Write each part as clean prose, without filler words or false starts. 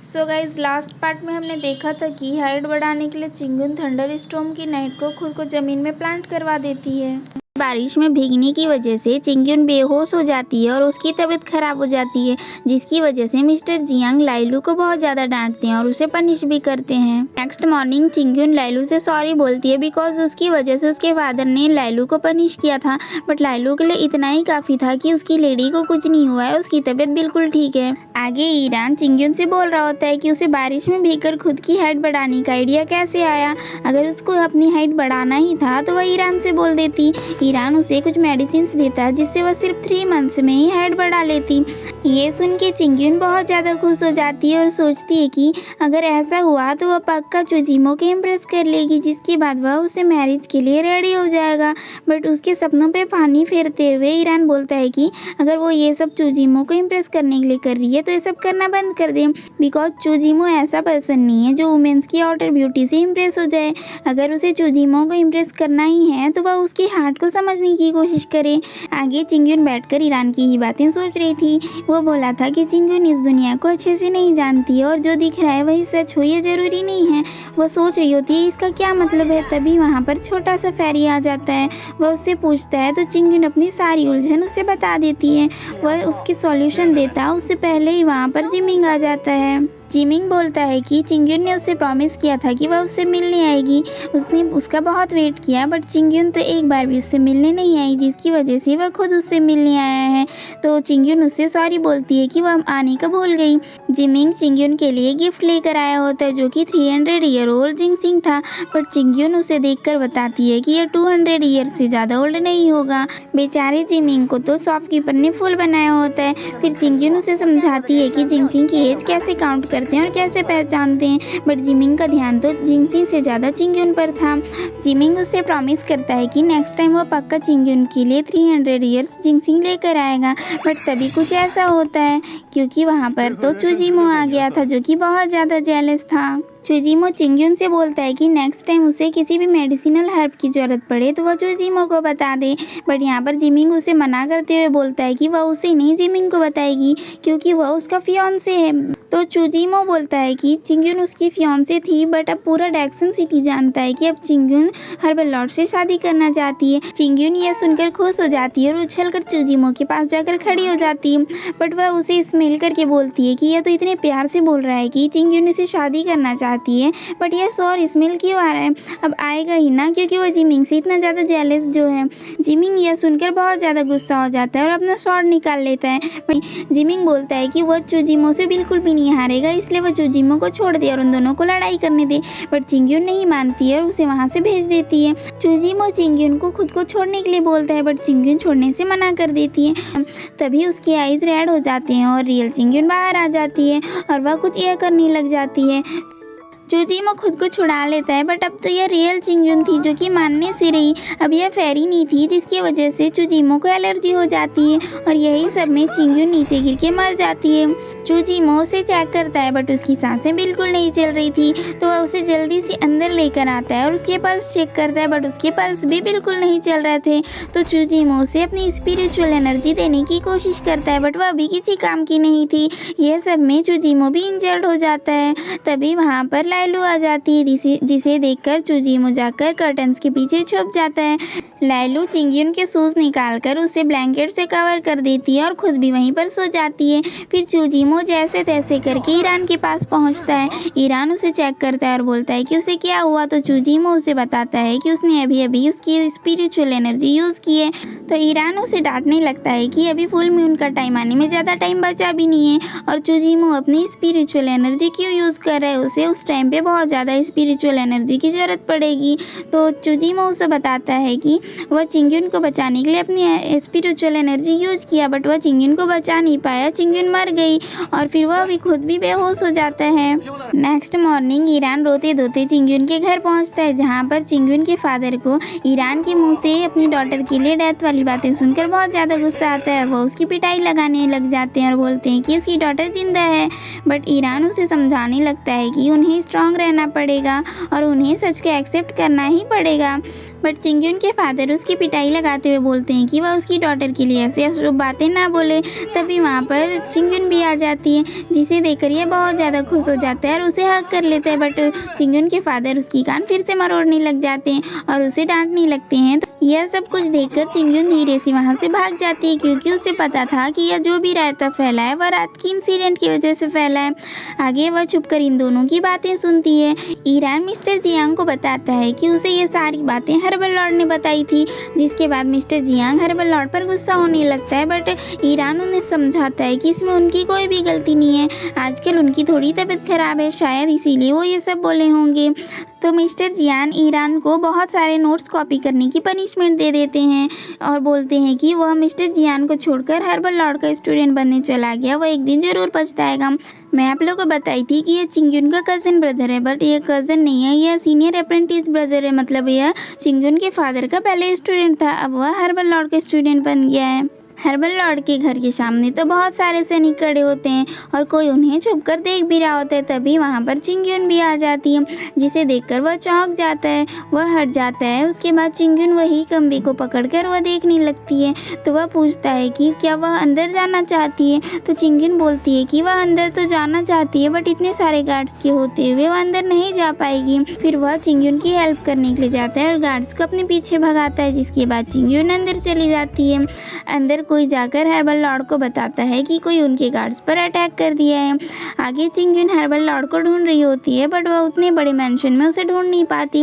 So guys last part में हमने देखा था कि हाइट बढ़ाने के लिए चिंगुन थंडर स्टॉर्म की नाइट को खुद को ज़मीन में प्लांट करवा देती है। बारिश में भीगने की वजह से चिंगुन बेहोश हो जाती है और उसकी तबीयत खराब हो जाती है, जिसकी वजह से मिस्टर जियांग लाइलू को बहुत ज़्यादा डांटते हैं और उसे पनिश भी करते हैं। नेक्स्ट मॉर्निंग चिंगुन लाइलू से सॉरी बोलती है बिकॉज उसकी वजह से उसके फादर ने लाइलू को पनिश किया था, बट लाइलू के लिए इतना ही काफ़ी था कि उसकी लेडी को कुछ नहीं हुआ है, उसकी तबीयत बिल्कुल ठीक है। आगे ईरान चिंगुन से बोल रहा होता है कि उसे बारिश में भीगकर खुद की हाइट बढ़ाने का आइडिया कैसे आया। अगर उसको अपनी हाइट बढ़ाना ही था तो वह ईरान से बोल देती। ईरान उसे कुछ मेडिसिन देता है जिससे वह सिर्फ 3 मंथ्स में ही हाइट बढ़ा लेती। ये सुन के चिंगुन बहुत ज़्यादा खुश हो जाती है और सोचती है कि अगर ऐसा हुआ तो वह पक्का चुजिमो को इम्प्रेस कर लेगी, जिसके बाद वह उससे मैरिज के लिए रेडी हो जाएगा। बट उसके सपनों पे पानी फेरते हुए ईरान बोलता है कि अगर वो ये सब चुजिमो को इम्प्रेस करने के लिए कर रही है तो ये सब करना बंद कर दे, बिकॉज चुजिमो ऐसा पर्सन नहीं है जो वुमेन्स की आउटर ब्यूटी से इम्प्रेस हो जाए। अगर उसे चुजिमो को इम्प्रेस करना ही है तो वह उसके हार्ट को समझने की कोशिश करे। आगे चिंगुन बैठकर ईरान की ही बातें सोच रही थी। वो बोला था कि चिंगुन इस दुनिया को अच्छे से नहीं जानती है और जो दिख रहा है वही सच हो ये ज़रूरी नहीं है। वह सोच रही होती है इसका क्या मतलब है। तभी वहाँ पर छोटा सा फेरी आ जाता है। वह उससे पूछता है तो चिंगुन अपनी सारी उलझन उसे बता देती है। वह उसके सॉल्यूशन देता उससे पहले ही वहाँ पर जिमिंग आ जाता है। जिमिंग बोलता है कि चिंगुन ने उसे प्रॉमिस किया था कि वह उससे मिलने आएगी। उसने उसका बहुत वेट किया बट चिंगुन तो एक बार भी उससे मिलने नहीं आई, जिसकी वजह से वह खुद उससे मिलने आया है। तो चिंगुन उससे सॉरी बोलती है कि वह आने का भूल गई। जिमिंग चिंगुन के लिए गिफ्ट लेकर आया होता है जो कि 300 ईयर ओल्ड जिंगसिंग था, बट चिंगुन उसे देखकर बताती है कि यह 200 ईयर से ज़्यादा ओल्ड नहीं होगा। बेचारे जिमिंग को तो शॉपकीपर ने फूल बनाया होता है। फिर चिंगुन उसे समझाती है कि जिंगसिंग की एज कैसे काउंट करते हैं और कैसे पहचानते हैं, बट जिमिंग का ध्यान तो जिंगसिंग से ज़्यादा चिंगुन पर था। जिमिंग उससे प्रॉमिस करता है कि नेक्स्ट टाइम वो पक्का चिंगुन के लिए 300 ईयर्स जिंगसिंग लेकर आएगा, बट तभी कुछ ऐसा होता है क्योंकि वहाँ पर तो चुजिमो आ गया था जो कि बहुत ज़्यादा जेलस था। चुजिमो चिंगुन से बोलता है कि नेक्स्ट टाइम उसे किसी भी मेडिसिनल हर्ब की ज़रूरत पड़े तो वह चुजिमो को बता दे, बट यहाँ पर जिमिंग उसे मना करते हुए बोलता है कि वह उसे नहीं जिमिंग को बताएगी क्योंकि वह उसका फियांसे है। तो चुजिमो बोलता है कि चिंगुन उसकी फियांसे थी, बट अब पूरा डेक्सन सिटी जानता है कि अब चिंगुन हर्बल लॉर्ड से शादी करना चाहती है। चिंगुन यह सुनकर खुश हो जाती है और उछलकर चुजिमो के पास जाकर खड़ी हो जाती है, बट वह उसे स्मेल करके बोलती है कि यह तो इतने प्यार से बोल रहा है कि चिंगुन इसे शादी करना चाहती है, बट यह शोर स्मेल क्यों आ रहा है। अब आएगा ही ना क्योंकि वह जिमिंग से इतना ज़्यादा जेलस जो है। जिमिंग यह सुनकर बहुत ज़्यादा गुस्सा हो जाता है और अपना शॉट निकाल लेता है। जिमिंग बोलता है कि वह चुजिमो से बिल्कुल भी नहीं हारेगा, इसलिए वह चुजिमो को छोड़ दे और उन दोनों को लड़ाई करने दे, बट चिंगुन नहीं मानती है और उसे वहाँ से भेज देती है। चुजिमो चिंगुन को खुद को छोड़ने के लिए बोलता है, बट चिंगुन छोड़ने से मना कर देती है। तभी उसकी आईज रेड हो जाती हैं और रियल चिंगुन बाहर आ जाती है और वह कुछ यह करने लग जाती है। चुजिमो खुद को छुड़ा लेता है, बट अब तो यह रियल चिंगुन थी जो कि मानने से रही। अब यह फेरी नहीं थी, जिसकी वजह से चुजिमो को एलर्जी हो जाती है और यही सब में चिंगुन नीचे गिर के मर जाती है। चुजिमो उसे चेक करता है बट उसकी सांसें बिल्कुल नहीं चल रही थी, तो वह उसे जल्दी से अंदर लेकर आता है और उसके पल्स चेक करता है, बट उसके पल्स भी बिल्कुल नहीं चल रहे थे। तो चुजिमो उसे अपनी स्पिरिचुअल एनर्जी देने की कोशिश करता है, बट वह अभी किसी काम की नहीं थी। यह सब में चुजिमो भी इंजर्ड हो जाता है। तभी वहाँ पर लाइलू आ जाती है, जिसे देखकर चुजिमो जाकर कर्टन्स के पीछे छुप जाता है। लाइलू चिंगुन के शूज निकालकर उसे ब्लैंकेट से कवर कर देती है और खुद भी वहीं पर सो जाती है। फिर चुजिमो जैसे तैसे करके ईरान के पास पहुंचता है। ईरान उसे चेक करता है और बोलता है कि उसे क्या हुआ, तो चुजिमो उसे बताता है कि उसने अभी अभी उसकी स्पिरिचुअल एनर्जी यूज़ की है। तो ईरान उसे डांटने लगता है कि अभी फुल मून का टाइम आने में ज़्यादा टाइम बचा भी नहीं है और चुजिमो अपनी स्पिरिचुअल एनर्जी क्यों यूज़ कर रहा है, उसे उस टाइम पे बहुत ज़्यादा स्पिरिचुअल एनर्जी की ज़रूरत पड़ेगी। तो चुजिमो उसे बताता है कि वह चिंगुन को बचाने के लिए अपनी स्पिरिचुअल एनर्जी यूज किया, बट वह चिंगुन को बचा नहीं पाया। चिंगुन मर गई और फिर वह भी खुद भी बेहोश हो जाता है। नेक्स्ट मॉर्निंग ईरान रोते धोते चिंगुन के घर पहुंचता है, जहां पर चिंगुन के फादर को ईरान के मुंह से अपनी डॉटर के लिए डेथ वाली बातें सुनकर बहुत ज़्यादा गुस्सा आता है और वह उसकी पिटाई लगाने लग जाते हैं और बोलते हैं कि उसकी डॉटर जिंदा है। बट ईरान उसे समझाने लगता है कि उन्हें स्ट्रांग रहना पड़ेगा और उन्हें सच को एक्सेप्ट करना ही पड़ेगा। बट चिंगयुन के फादर उसकी पिटाई लगाते हुए बोलते हैं कि वह उसकी डॉटर के लिए ऐसे अशुभ बातें ना बोले। तभी वहाँ पर चिंगयुन भी आ जाती है, जिसे देखकर यह बहुत ज़्यादा खुश हो जाता है और उसे हक कर लेता है। बट चिंगयुन के फादर उसकी कान फिर से मरोड़ने लग जाते हैं और उसे डांटने लगते हैं। तो यह सब कुछ देखकर चिंगयुन धीरे से वहाँ से भाग जाती है, क्योंकि उसे पता था कि यह जो भी रायता फैला है वह रात की इंसिडेंट की वजह से फैला है। आगे वह छुपकर इन दोनों की बातें सुनती है। ईरान मिस्टर जियांग को बताता है कि उसे ये सारी बातें हर्बल लॉर्ड ने बताई थी, जिसके बाद मिस्टर जियांग हर्बल लॉर्ड पर गुस्सा होने लगता है। बट ईरान उन्हें समझाता है कि इसमें उनकी कोई भी गलती नहीं है, आजकल उनकी थोड़ी तबीयत खराब है, शायद इसीलिए वो ये सब बोले होंगे। तो मिस्टर जियान ईरान को बहुत सारे नोट्स कॉपी करने की पनिशमेंट दे देते हैं और बोलते हैं कि वह मिस्टर जियान को छोड़कर हर्बल लॉर्ड का स्टूडेंट बनने चला गया, वह एक दिन ज़रूर पछताएगा। मैं आप लोगों को बताई थी कि यह चिंगयुन का कज़न ब्रदर है, बट ये कज़न नहीं है, यह सीनियर अप्रेंटिस ब्रदर है। मतलब यह चिंगयुन के फादर का पहले स्टूडेंट था, अब वह हर्बल लॉर्ड का स्टूडेंट बन गया है। हर्बल लॉर्ड के घर के सामने तो बहुत सारे सैनिक खड़े होते हैं और कोई उन्हें छुपकर देख भी रहा होता है। तभी वहाँ पर चिंगयुन भी आ जाती है, जिसे देखकर वह चौंक जाता है, वह हट जाता है। उसके बाद चिंगयुन वही खंबे को पकड़कर वह देखने लगती है। तो वह पूछता है कि क्या वह अंदर जाना चाहती है। तो चिंगयुन बोलती है कि वह अंदर तो जाना चाहती है, बट इतने सारे गार्ड्स के होते हुए वह अंदर नहीं जा पाएगी। फिर वह चिंगयुन की हेल्प करने के लिए जाता है और गार्ड्स को अपने पीछे भगाता है, जिसके बाद चिंगयुन अंदर चली जाती है। अंदर कोई जाकर हर्बल लॉर्ड को बताता है कि कोई उनके गार्ड्स पर अटैक कर दिया है। आगे चिंगयुन हर्बल लॉर्ड को ढूंढ रही होती है, बट वह उतने बड़े मैंशन में उसे ढूंढ नहीं पाती।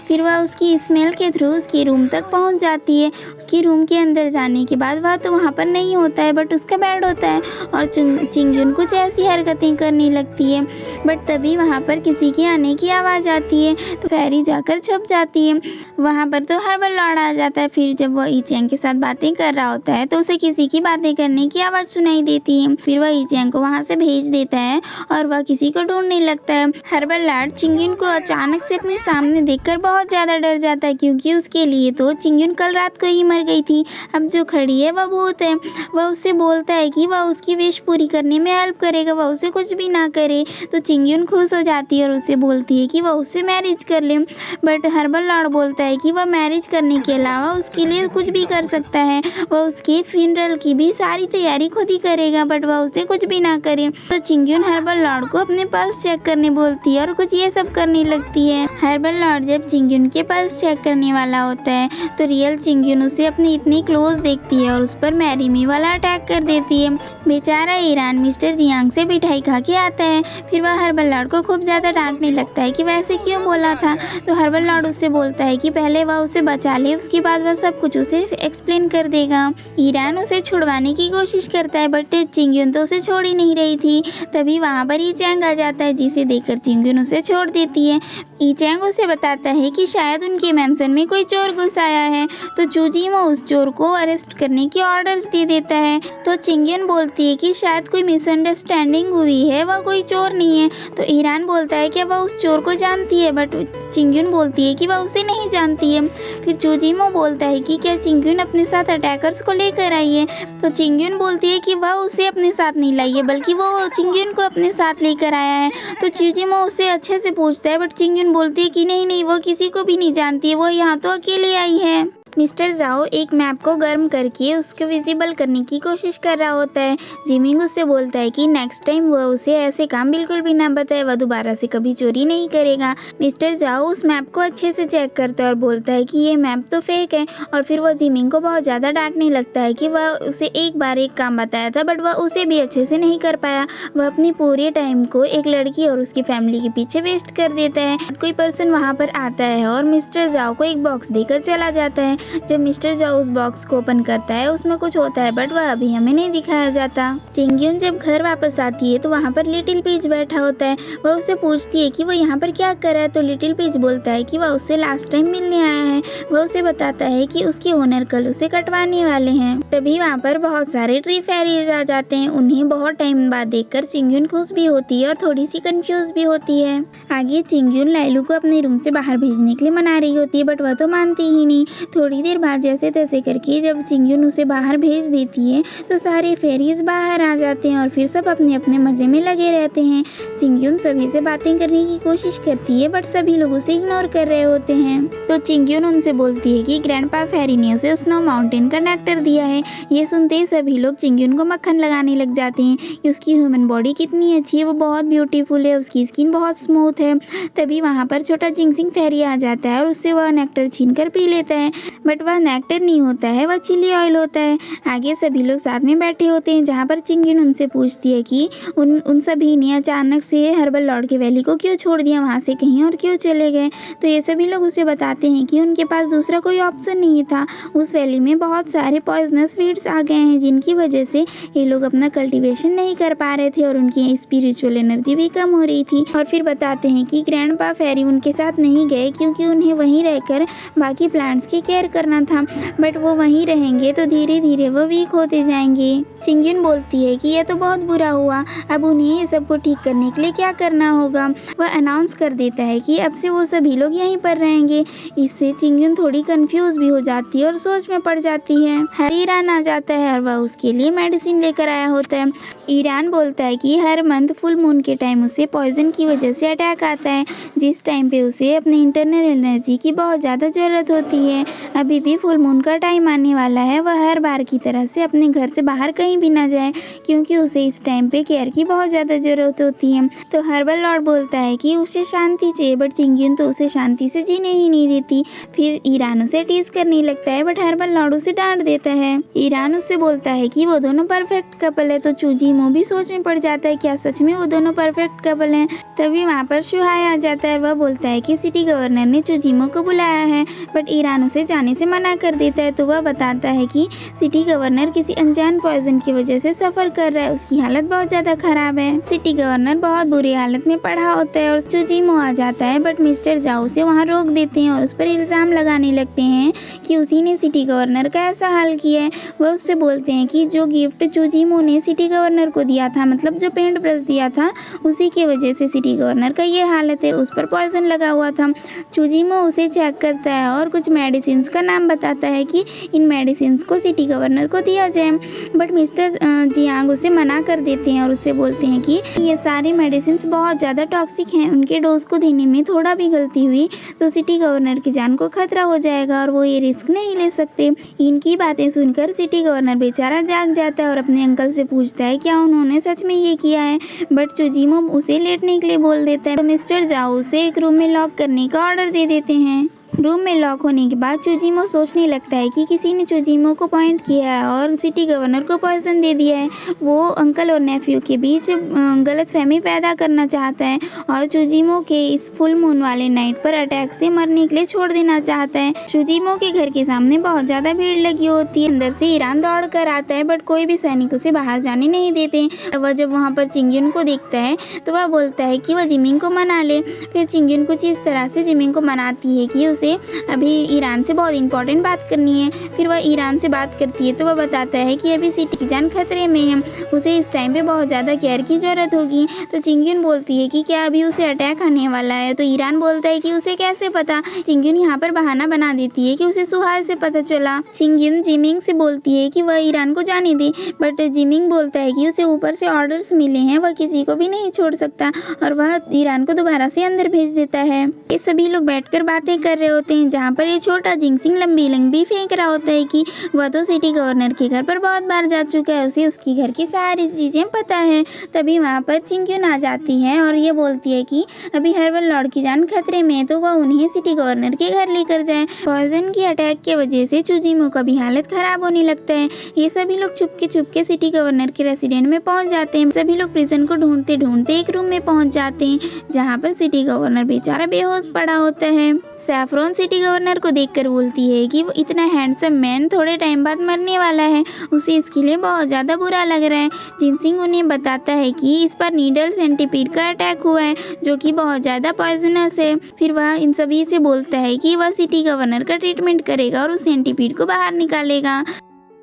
फिर वह उसकी स्मेल के थ्रू उसके रूम तक पहुंच जाती है। उसके रूम के अंदर जाने के बाद वह तो वहाँ पर नहीं होता है, बट उसका बेड होता है और चिंगयुन कुछ ऐसी हरकतें करने लगती है। बट तभी वहाँ पर किसी के आने की आवाज़ आती है, तो फेरी जाकर छुप जाती है। वहाँ पर तो हर्बल लॉर्ड आ जाता है। फिर जब वह ईचैंग के साथ बातें कर रहा होता है तो उसे किसी की बातें करने की आवाज़ सुनाई देती है। फिर वह ईचैंग को वहाँ से भेज देता है और वह किसी को ढूंढने लगता है। हर्बल लॉर्ड चिंगयुन को अचानक से अपने सामने देखकर बहुत ज़्यादा डर जाता है, क्योंकि उसके लिए तो चिंगयुन कल रात को ही मर गई थी, अब जो खड़ी है वह भूत है। वह उससे बोलता है कि वह उसकी विश पूरी करने में हेल्प करेगा, वह उसे कुछ भी ना करे। तो चिंगयुन खुश हो जाती है और उससे बोलती है कि वह उससे मैरिज कर ले। बट हर्बल लॉर्ड बोलता है कि वह मैरिज करने के अलावा उसके लिए कुछ भी कर सकता है, वह उसके फ्यूनरल की भी सारी तैयारी खुद ही करेगा, बट वह उसे कुछ भी ना करे। तो चिंगयुन हर्बल लॉर्ड को अपने पल्स चेक करने बोलती है और कुछ ये सब करने लगती है। हर्बल लॉर्ड जब चिंगयुन के पल्स चेक करने वाला होता है तो रियल चिंगयुन उसे अपने इतनी क्लोज देखती है और उस पर मैरी मी वाला अटैक कर देती है। बेचारा ईरान मिस्टर जियांग से मिठाई खा के आता है। फिर वह हर्बल लॉर्ड को खूब ज़्यादा डांटने लगता है कि वैसे क्यों बोला था। तो हर्बल लॉर्ड उससे बोलता है कि पहले वह उसे बचा ले, उसके बाद वह सब कुछ उसे एक्सप्लेन कर देगा। ईरान उसे छुड़वाने की कोशिश करता है, बट चिंगयुन तो उसे छोड़ ही नहीं रही थी। तभी वहाँ पर ईचैंग आ जाता है, जिसे देखकर चिंगयुन उसे छोड़ देती है। ईचैंग उसे बताता है कि शायद उनके मैंसन में कोई चोर घुस आया है, तो चूजीमो उस चोर को अरेस्ट करने के ऑर्डर्स दे देता है। तो चिंगयुन बोलती है कि शायद कोई मिसअंडरस्टैंडिंग हुई है, वह कोई चोर नहीं है। तो ईरान बोलता है कि वह उस चोर को जानती है, बट चिंगयुन बोलती है कि वह उसे नहीं जानती है। फिर चूजीमो बोलता है कि क्या चिंगयुन अपने साथ अटैकर्स को लेकर आई है। तो चिंगयुन बोलती है कि वह उसे अपने साथ नहीं लाई है, बल्कि वो चिंगयुन को अपने साथ लेकर आया है। तो चूजीमो उसे अच्छे से पूछता है, बट चिंगयुन बोलती है कि नहीं, वो किसी को भी नहीं जानती है, वो यहाँ तो अकेले आई है। मिस्टर जाओ एक मैप को गर्म करके उसको विजिबल करने की कोशिश कर रहा होता है। जिमिंग उससे बोलता है कि नेक्स्ट टाइम वह उसे ऐसे काम बिल्कुल भी ना बताए, वह दोबारा से कभी चोरी नहीं करेगा। मिस्टर जाओ उस मैप को अच्छे से चेक करता है और बोलता है कि ये मैप तो फेक है। और फिर वह जिमिंग को बहुत ज़्यादा डांटने लगता है कि वह उसे एक बार एक काम बताया था, बट वह उसे भी अच्छे से नहीं कर पाया। वह अपनी पूरे टाइम को एक लड़की और उसकी फैमिली के पीछे वेस्ट कर देता है। कोई पर्सन वहाँ पर आता है और मिस्टर जाओ को एक बॉक्स देकर चला जाता है। जब मिस्टर जाओ उस बॉक्स को ओपन करता है, उसमें कुछ होता है, बट वह अभी हमें नहीं दिखाया जाता। चिंगयुन जब घर वापस आती है तो वहाँ पर लिटिल पीच बैठा होता है। वह उससे पूछती है कि वो यहाँ पर क्या कर रहा है। तो लिटिल पीच बोलता है कि वह उससे लास्ट टाइम मिलने आया है। वह उसे बताता है कि उसके ओनर कल उसे कटवाने वाले हैं। तभी वहाँ पर बहुत सारे ट्री फेरीज आ जाते हैं। उन्हें बहुत टाइम बाद देखकर चिंगयुन खुश भी होती है और थोड़ी सी कंफ्यूज भी होती है। आगे चिंगयुन लाइलू को अपने रूम से बाहर भेजने के लिए मना रही होती है, बट वह तो मानती ही नहीं। थोड़ी देर बाद जैसे तैसे करके जब चिंगयुन उसे बाहर भेज देती है तो सारे फेरीज बाहर आ जाते हैं और फिर सब अपने अपने मज़े में लगे रहते हैं। चिंगयुन सभी से बातें करने की कोशिश करती है बट सभी लोग उसे इग्नोर कर रहे होते हैं। तो चिंगयुन उनसे बोलती है कि ग्रैंडपा फेरी ने उसे स्नो माउंटेन का नेक्टर दिया है। ये सुनते ही सभी लोग चिंगयुन को मक्खन लगाने लग जाते हैं कि उसकी ह्यूमन बॉडी कितनी अच्छी है, वो बहुत ब्यूटीफुल है, उसकी स्किन बहुत स्मूथ है। तभी वहाँ पर छोटा जिंगसिंग फेरी आ जाता है और उससे वह नेक्टर छीन कर पी लेता है बट वह नेक्टर नहीं होता है, वह चिली ऑयल होता है। आगे सभी लोग साथ में बैठे होते हैं जहाँ पर चिंगयुन उनसे पूछती है कि उन सभी ने अचानक से हर्बल लॉर्ड के वैली को क्यों छोड़ दिया, वहाँ से कहीं और क्यों चले गए। तो ये सभी लोग उसे बताते हैं कि उनके पास दूसरा कोई ऑप्शन नहीं था, उस वैली में बहुत सारे पॉइजनस वीड्स आ गए हैं जिनकी वजह से ये लोग अपना कल्टीवेशन नहीं कर पा रहे थे और उनकी स्पिरिचुअल एनर्जी भी कम हो रही थी। और फिर बताते हैं कि ग्रैंडपा फेरी उनके साथ नहीं गए क्योंकि उन्हें वहीं रहकर बाकी प्लांट्स की केयर करना था, बट वो वहीं रहेंगे तो धीरे धीरे वो वीक होते जाएंगे। चिंगयुन बोलती है कि यह तो बहुत बुरा हुआ, अब उन्हें ये सब को ठीक करने के लिए क्या करना होगा। वह अनाउंस कर देता है कि अब से वो सभी लोग यहीं पर रहेंगे। इससे चिंगयुन थोड़ी कंफ्यूज भी हो जाती है और सोच में पड़ जाती है। हर ईरान आ जाता है और वह उसके लिए मेडिसिन लेकर आया होता है। ईरान बोलता है कि हर मंथ फुल मून के टाइम उसे पॉइजन की वजह से अटैक आता है, जिस टाइम पे उसे अपने इंटरनल एनर्जी की बहुत ज़्यादा ज़रूरत होती है। अभी भी फुल मून का टाइम आने वाला है, वह हर बार की तरह से अपने घर से बाहर कहीं भी ना जाए क्योंकि उसे इस टाइम पे केयर की बहुत ज़्यादा ज़रूरत होती है। तो हर्बल लॉर्ड बोलता है कि उसे शांति चाहिए बट चिंगयुन तो उसे शांति से जीने ही नहीं देती। फिर ईरान उसे टीज करने लगता है बट हर्बल लॉर्ड उसे डांट देता है। ईरान उससे बोलता है कि वो दोनों परफेक्ट कपल है। तो चूजीमो भी सोच में पड़ जाता है क्या सच में वो दोनों परफेक्ट कपल हैं। तभी वहाँ पर शुहाय आ जाता है और वह बोलता है कि सिटी गवर्नर ने चूजीमो को बुलाया है बट ईरान उसे जाने से मना कर देता है। तो वह बताता है कि सिटी गवर्नर किसी अनजान पॉइजन की वजह से सफर कर रहा है, उसकी हालत बहुत ज़्यादा खराब है। सिटी गवर्नर बहुत बुरी हालत में पड़ा होता है और चूजीमो आ जाता है बट मिस्टर जाओ से वहाँ रोक देते हैं और उस पर इल्ज़ाम लगाने लगते हैं कि उसी ने सिटी गवर्नर का ऐसा हाल किया है। वह उससे बोलते हैं कि जो गिफ्ट चूजीमो ने सिटी गवर्नर को दिया था, मतलब जो पेंट ब्रश दिया था, उसी की वजह से सिटी गवर्नर का ये हालत है, उस पर पॉइजन लगा हुआ था। चूजीमो उसे चेक करता है और कुछ मेडिसिन का नाम बताता है कि इन मेडिसिन को सिटी गवर्नर को दिया जाए बट मिस्टर जियांग उसे मना कर देते हैं और उससे बोलते हैं कि ये सारे मेडिसिन बहुत ज़्यादा टॉक्सिक हैं, उनके डोज को देने में थोड़ा भी गलती हुई तो सिटी गवर्नर की जान को खतरा हो जाएगा और वो ये रिस्क नहीं ले सकते। इनकी बातें सुनकर सिटी गवर्नर बेचारा जाग जाता है और अपने अंकल से पूछता है क्या उन्होंने सच में ये किया है, बट चूजीमो उसे लेटने के लिए बोल देता है। तो मिस्टर जाओ उसे एक रूम में लॉक करने का ऑर्डर दे देते हैं। रूम में लॉक होने के बाद चूजीमो सोचने लगता है कि किसी ने चूजीमो को पॉइंट किया है और सिटी गवर्नर को पॉइजन दे दिया है। वो अंकल और नेफ्यू के बीच गलतफहमी पैदा करना चाहता है और चूजीमो के इस फुल मून वाले नाइट पर अटैक से मरने के लिए छोड़ देना चाहता है। चूजीमो के घर के सामने बहुत ज़्यादा भीड़ लगी होती है। अंदर से ईरान दौड़ कर आता है बट कोई भी सैनिक उसे बाहर जाने नहीं देते। वह जब वहाँ पर चिंगयुन को देखता है तो वह बोलता है कि वह जिमिंग को मना ले। फिर चिंगयुन कुछ इस तरह से जिमिंग को मनाती है कि उसे अभी ईरान से बहुत इंपॉर्टेंट बात करनी है। फिर वह ईरान से बात करती है तो वह बताता है कि अभी सिटी की जान खतरे में है, उसे इस टाइम पे बहुत ज़्यादा केयर की ज़रूरत होगी। तो चिंगयुन बोलती है कि क्या अभी उसे अटैक आने वाला है। तो ईरान बोलता है कि उसे कैसे पता। चिंगयुन यहाँ पर बहाना बना देती है कि उसे सुहाय से पता चला। चिंगयुन जिमिंग से बोलती है कि वह ईरान को जाने दे बट जिमिंग बोलता है कि उसे ऊपर से ऑर्डर्स मिले हैं, वह किसी को भी नहीं छोड़ सकता और वह ईरान को दोबारा से अंदर भेज देता है। ये सभी लोग बैठकर बातें कर रहे होते हैं जहाँ पर ये छोटा जिंगसिंग लंबी लंबी फेंक रहा होता है कि वह तो सिटी गवर्नर के घर पर बहुत बार जा चुका है, उसे उसकी घर की सारी चीज़ें पता है। तभी वहाँ पर चिंगयुन आ जाती है और ये बोलती है कि अभी हर्बल लॉर्ड की जान खतरे में है तो वह उन्हें सिटी गवर्नर के घर लेकर जाए। पॉइजन की अटैक की वजह से चूजीमो का भी हालत खराब होने लगता है। ये सभी लोग छुप के सिटी गवर्नर के रेसिडेंट में पहुँच जाते हैं। सभी लोग प्रिजन को ढूंढते ढूंढते एक रूम में पहुँच जाते हैं जहाँ पर सिटी गवर्नर बेचारा बेहोश पड़ा होता है। सैफरॉन सिटी गवर्नर को देखकर बोलती है कि वो इतना हैंडसम मैन थोड़े टाइम बाद मरने वाला है, उसे इसके लिए बहुत ज़्यादा बुरा लग रहा है। जिनसिंग उन्हें बताता है कि इस पर नीडल सेंटीपीड का अटैक हुआ है जो कि बहुत ज़्यादा पॉइजनस है। फिर वह इन सभी से बोलता है कि वह सिटी गवर्नर का ट्रीटमेंट करेगा और उस सेंटीपीड को बाहर निकालेगा।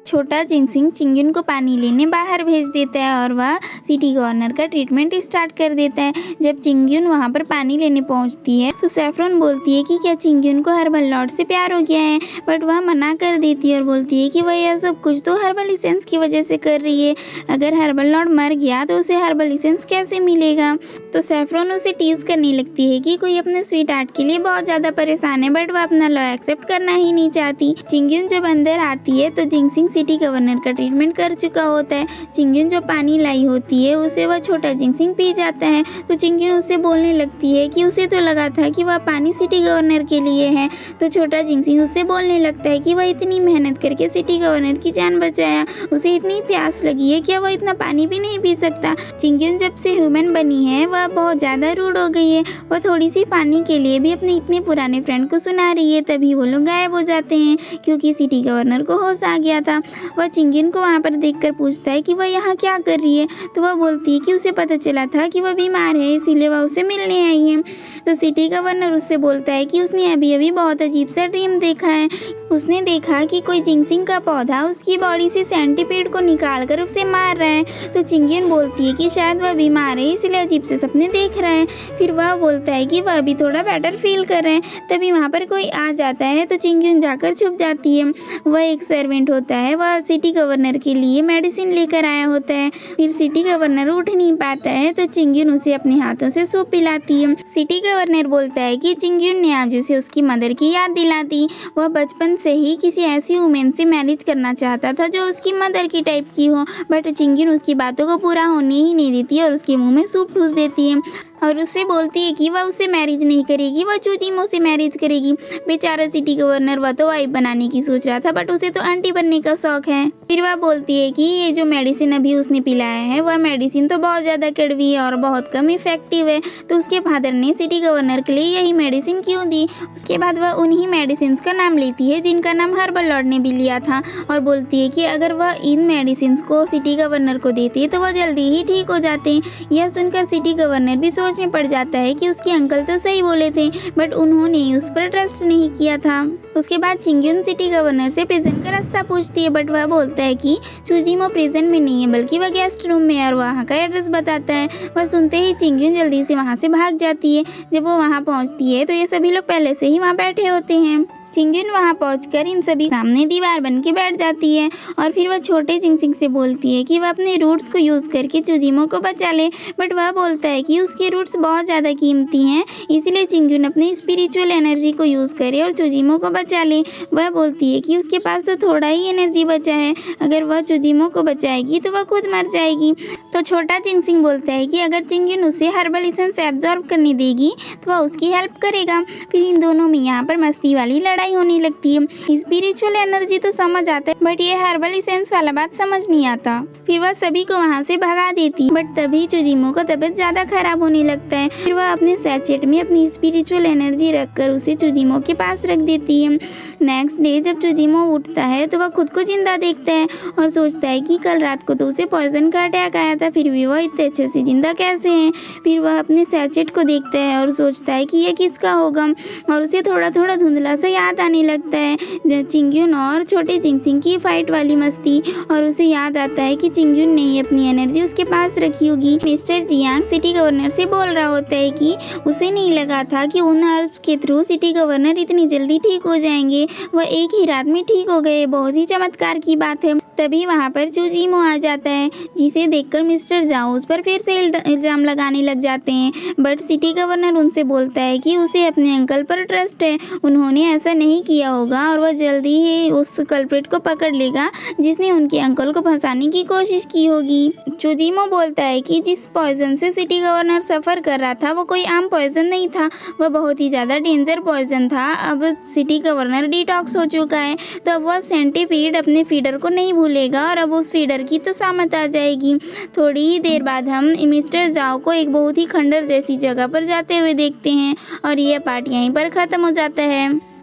छोटा जिनसिंग चिंगयुन को पानी लेने बाहर भेज देता है और वह सिटी गवर्नर का ट्रीटमेंट स्टार्ट कर देता है। जब चिंगयुन वहाँ पर पानी लेने पहुँचती है तो सैफरन बोलती है कि क्या चिंगयुन को हर्बल लॉर्ड से प्यार हो गया है, बट वह मना कर देती है और बोलती है कि वह यह सब कुछ तो हर्बल इसेंस की वजह से कर रही है। अगर हर्बल लॉर्ड मर गया तो उसे हर्बल इसेंस कैसे मिलेगा। तो सैफरन उसे टीज करने लगती है कि कोई अपने स्वीट आर्ट के लिए बहुत ज़्यादा परेशान है, बट वह अपना लॉ एक्सेप्ट करना ही नहीं चाहती। चिंगयुन जब अंदर आती है तो जिनसिंग सिटी गवर्नर का ट्रीटमेंट कर चुका होता है। चिंगयुन जो पानी लाई होती है उसे वह छोटा जिनसिंग पी जाता है। तो चिंगयुन उससे बोलने लगती है कि उसे तो लगा था कि वह पानी सिटी गवर्नर के लिए है। तो छोटा जिनसिंग उससे बोलने लगता है कि वह इतनी मेहनत करके सिटी गवर्नर की जान बचाया, उसे इतनी प्यास लगी है कि वह इतना पानी भी नहीं पी सकता। चिंगयुन जब से ह्यूमन बनी है वह बहुत ज़्यादा रूड हो गई है। वह थोड़ी सी पानी के लिए भी अपने इतने पुराने फ्रेंड को सुना रही है। तभी वो लोग गायब हो जाते हैं क्योंकि सिटी गवर्नर को होश आ गया था। वह चिंगयुन को वहाँ पर देखकर पूछता है कि वह यहाँ क्या कर रही है। तो वह बोलती है कि उसे पता चला था कि वह बीमार है, इसीलिए वह उसे मिलने आई है। तो सिटी गवर्नर उससे बोलता है कि उसने अभी अभी बहुत अजीब सा ड्रीम देखा है। उसने देखा कि कोई जिनसिंग का पौधा उसकी बॉडी से सेंटीपीड को निकाल कर उसे मार रहा है। तो चिंगयुन बोलती है कि शायद वह बीमार है इसलिए अजीब से सपने देख रहा है। फिर वह बोलता है कि वह भी थोड़ा बेटर फील कर रहे हैं। तभी वहाँ पर कोई आ जाता है तो चिंगयुन जाकर छुप जाती है। वह एक सर्वेंट होता है, वह सिटी गवर्नर के लिए मेडिसिन लेकर आया होता है। फिर सिटी गवर्नर उठ नहीं पाता है तो चिंगयुन उसे अपने हाथों से सूप पिलाती है। सिटी गवर्नर बोलता है कि चिंगयुन ने आज उसे उसकी मदर की याद दिला दी। वह बचपन से ही किसी ऐसी वुमेन से मैरिज करना चाहता था जो उसकी मदर की टाइप की हो, बट चिंगयुन उसकी बातों को पूरा होने ही नहीं देती और उसके मुंह में सूप ठूस देती है और उससे बोलती है कि वह उससे मैरिज नहीं करेगी, वह चूजीमो से मैरिज करेगी। बेचारा सिटी गवर्नर वह तो वाइफ बनाने की सोच रहा था, बट उसे तो आंटी बनने का शौक है। फिर वह बोलती है कि ये जो मेडिसिन अभी उसने पिलाया है वह मेडिसिन तो बहुत ज़्यादा कड़वी है और बहुत कम इफेक्टिव है, तो उसके फादर ने सिटी गवर्नर के लिए यही मेडिसिन क्यों दी। उसके बाद वह उन्हीं मेडिसिन का नाम लेती है जिनका नाम हर्बल लॉर्ड ने भी लिया था और बोलती है कि अगर वह इन मेडिसिन को सिटी गवर्नर को देती है तो वह जल्दी ही ठीक हो जाते हैं। यह सुनकर सिटी गवर्नर भी सोच में पड़ जाता है कि उसके अंकल तो सही बोले थे, बट उन्होंने उस पर ट्रस्ट नहीं किया था। उसके बाद चिंगयुन सिटी गवर्नर से प्रिजन का रास्ता पूछती है, बट वह बोलता है कि चूजीमो प्रिजन में नहीं है बल्कि वह गेस्ट रूम में है और वहाँ का एड्रेस बताता है। वह सुनते ही चिंगयुन जल्दी से वहाँ से भाग जाती है। जब वो वहाँ पहुँचती है तो ये सभी लोग पहले से ही वहाँ बैठे होते हैं। चिंगयुन वहाँ पहुंचकर इन सभी सामने दीवार बन के बैठ जाती है और फिर वह छोटे जिनसिंग से बोलती है कि वह अपने रूट्स को यूज़ करके चूजीमो को बचा ले, बट वह बोलता है कि उसके रूट्स बहुत ज़्यादा कीमती हैं, इसलिए चिंगयुन अपनी स्पिरिचुअल एनर्जी को यूज़ करे और चूजीमो को बचा ले। वह बोलती है कि उसके पास तो थोड़ा ही एनर्जी बचा है, अगर वह चूजीमो को बचाएगी तो वह खुद मर जाएगी। तो छोटा जिनसिंग बोलता है कि अगर चिंगयुन उसे हर्बल इसेंस एब्जॉर्ब करने देगी तो वह उसकी हेल्प करेगा। फिर इन दोनों में यहाँ पर मस्ती वाली लड़ाई होने लगती है। स्पिरिचुअल एनर्जी तो समझ आता है, बट ये हर्बल इसेंस वाला बात समझ नहीं आता। फिर वह सभी को वहाँ से भगा देती, बट तभी चूजीमो का तबीयत ज़्यादा खराब होने लगता है। फिर वह अपने सैचेट में अपनी स्पिरिचुअल एनर्जी रखकर उसे चूजीमो के पास रख देती है। नेक्स्ट डे जब चूजीमो उठता है तो वह खुद को जिंदा देखता है और सोचता है कि कल रात को तो उसे पॉइजन का अटैक आया था, फिर भी वह इतने अच्छे से जिंदा कैसे है। फिर वह अपने सैचेट को देखता है और सोचता है कि यह किसका होगा और उसे थोड़ा थोड़ा धुंधला सा याद आने लगता है जो चिंगयुन और छोटे जिनसिंग की फाइट वाली मस्ती, और उसे याद आता है कि चिंगयुन ने ही अपनी एनर्जी उसके पास रखी होगी। मिस्टर जियांग सिटी गवर्नर से बोल रहा होता है कि उसे नहीं लगा था कि उन हर्ब्स के थ्रू सिटी गवर्नर इतनी जल्दी ठीक हो जाएंगे, वह एक ही रात में ठीक हो गए, बहुत ही चमत्कार की बात है। तभी वहाँ पर चूजीमो आ जाता है जिसे देखकर मिस्टर जाओ उस पर फिर से इल्ज़ाम लगाने लग जाते हैं, बट सिटी गवर्नर उनसे बोलता है कि उसे अपने अंकल पर ट्रस्ट है, उन्होंने ऐसा नहीं किया होगा और वह जल्दी ही उस कल्प्रिट को पकड़ लेगा जिसने उनके अंकल को फंसाने की कोशिश की होगी। चूजीमो बोलता है कि जिस पॉइजन से सिटी गवर्नर सफ़र कर रहा था वो कोई आम पॉइजन नहीं था, वह बहुत ही ज़्यादा डेंजर पॉइजन था। अब सिटी गवर्नर डिटॉक्स हो चुका है तो अब वह सेंटीपीड अपने फीडर को नहीं भूलेगा और अब उस फीडर की तो सामत आ जाएगी। थोड़ी ही देर बाद हम मिस्टर जाओ को एक बहुत ही खंडर जैसी जगह पर जाते हुए देखते हैं और यह पार्ट यहीं पर ख़त्म हो जाता है।